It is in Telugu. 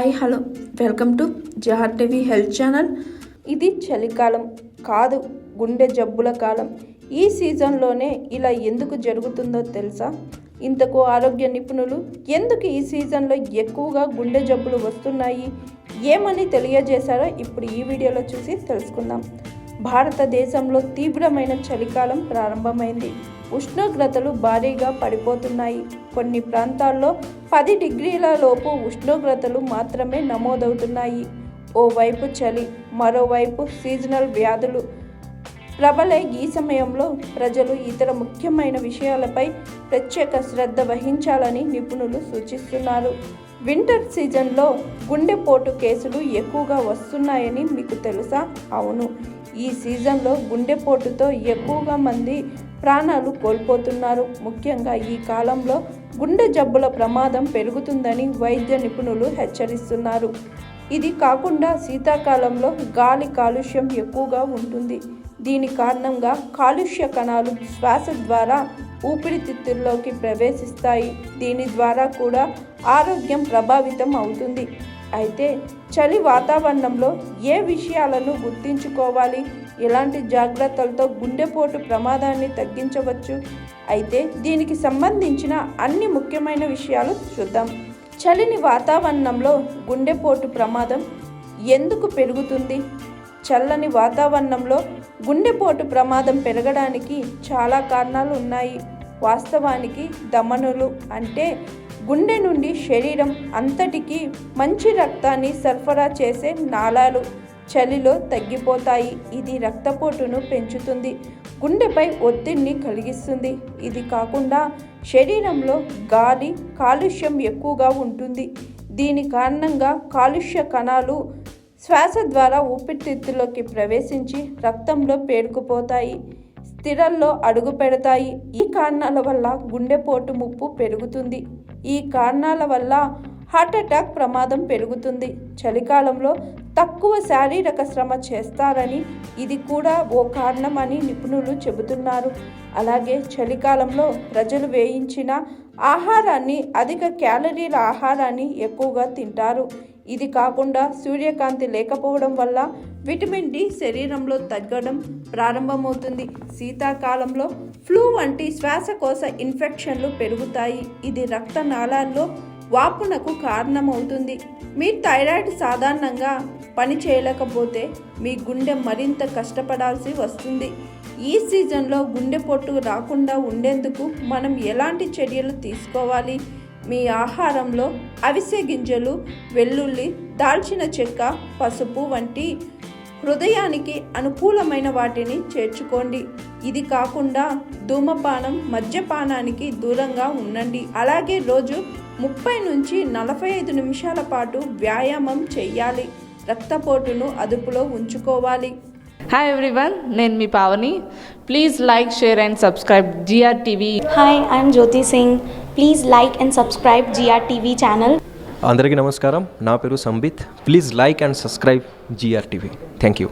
Hi hello welcome to జహర్ TV health channel. ఇది చలికాలం కాదు, గుండె జబ్బుల కాలం. ఈ సీజన్లోనే ఇలా ఎందుకు జరుగుతుందో తెలుసా? ఇంతకు ఆరోగ్య నిపుణులు ఎందుకు ఈ సీజన్లో ఎక్కువగా గుండె జబ్బులు వస్తున్నాయి ఏమని తెలియజేశారో ఇప్పుడు ఈ వీడియోలో చూసి తెలుసుకుందాం. భారతదేశంలో తీవ్రమైన చలికాలం ప్రారంభమైంది. ఉష్ణోగ్రతలు భారీగా పడిపోతున్నాయి. కొన్ని ప్రాంతాల్లో 10 డిగ్రీల లోపు ఉష్ణోగ్రతలు మాత్రమే నమోదవుతున్నాయి. ఓవైపు చలి, మరోవైపు సీజనల్ వ్యాధులు ప్రబలే ఈ సమయంలో ప్రజలు ఇతర ముఖ్యమైన విషయాలపై ప్రత్యేక శ్రద్ధ వహించాలని నిపుణులు సూచిస్తున్నారు. వింటర్ సీజన్లో గుండెపోటు కేసులు ఎక్కువగా వస్తున్నాయని మీకు తెలుసా? అవును, ఈ సీజన్లో గుండెపోటుతో ఎక్కువగా మంది ప్రాణాలు కోల్పోతున్నారు. ముఖ్యంగా ఈ కాలంలో గుండె జబ్బుల ప్రమాదం పెరుగుతుందని వైద్య నిపుణులు హెచ్చరిస్తున్నారు. ఇది కాకుండా శీతాకాలంలో గాలి కాలుష్యం ఎక్కువగా ఉంటుంది. దీని కారణంగా కాలుష్య కణాలు శ్వాస ద్వారా ఊపిరితిత్తుల్లోకి ప్రవేశిస్తాయి. దీని ద్వారా కూడా ఆరోగ్యం ప్రభావితం అవుతుంది. అయితే చలి వాతావరణంలో ఏ విషయాలను గుర్తుంచుకోవాలి, ఎలాంటి జాగ్రత్తలతో గుండెపోటు ప్రమాదాన్ని తగ్గించవచ్చు? అయితే దీనికి సంబంధించిన అన్ని ముఖ్యమైన విషయాలు చూద్దాం. చలిని వాతావరణంలో గుండెపోటు ప్రమాదం ఎందుకు పెరుగుతుంది? చల్లని వాతావరణంలో గుండెపోటు ప్రమాదం పెరగడానికి చాలా కారణాలు ఉన్నాయి. వాస్తవానికి ధమనులు అంటే గుండె నుండి శరీరం అంతటికి మంచి రక్తాన్ని సరఫరా చేసే నాళాలు చలిలో తగ్గిపోతాయి. ఇది రక్తపోటును పెంచుతుంది, గుండెపై ఒత్తిడిని కలిగిస్తుంది. ఇది కాకుండా శరీరంలో గాలి కాలుష్యం ఎక్కువగా ఉంటుంది. దీని కారణంగా కాలుష్య కణాలు శ్వాస ద్వారా ఊపిరితిత్తుల్లోకి ప్రవేశించి రక్తంలో పేరుకుపోతాయి, స్థిరల్లో అడుగు పెడతాయి. ఈ కారణాల వల్ల గుండెపోటు ముప్పు పెరుగుతుంది. ఈ కారణాల వల్ల హార్ట్ అటాక్ ప్రమాదం పెరుగుతుంది. చలికాలంలో తక్కువ శారీరక శ్రమ చేస్తారని ఇది కూడా ఓ కారణం అని నిపుణులు చెబుతున్నారు. అలాగే చలికాలంలో ప్రజలు వేయించిన ఆహారాన్ని, అధిక క్యాలరీల ఆహారాన్ని ఎక్కువగా తింటారు. ఇది కాకుండా సూర్యకాంతి లేకపోవడం వల్ల విటమిన్ డి శరీరంలో తగ్గడం ప్రారంభమవుతుంది. శీతాకాలంలో ఫ్లూ వంటి శ్వాసకోశ ఇన్ఫెక్షన్లు పెరుగుతాయి. ఇది రక్తనాళాల్లో వాపునకు కారణమవుతుంది. మీ థైరాయిడ్ సాధారణంగా పని చేయలేకపోతే మీ గుండె మరింత కష్టపడాల్సి వస్తుంది. ఈ సీజన్లో గుండెపోటు రాకుండా ఉండేందుకు మనం ఎలాంటి చర్యలు తీసుకోవాలి? మీ ఆహారంలో అవిసె గింజలు, వెల్లుల్లి, దాల్చిన చెక్క, పసుపు వంటి హృదయానికి అనుకూలమైన వాటిని చేర్చుకోండి. ఇది కాకుండా ధూమపానం, మద్యపానానికి దూరంగా ఉండండి. అలాగే రోజు 30 నుంచి 45 నిమిషాల పాటు వ్యాయామం చేయాలి. రక్తపోటును అదుపులో ఉంచుకోవాలి. హాయ్ ఎవ్రీవన్, నేను మీ Pavani. Please like, share and subscribe GR TV. Hi, I'm Jyoti Singh. Please like and subscribe GR TV channel. అందరికీ నమస్కారం, నా పేరు Sambit. Please like and subscribe GR TV. Thank you.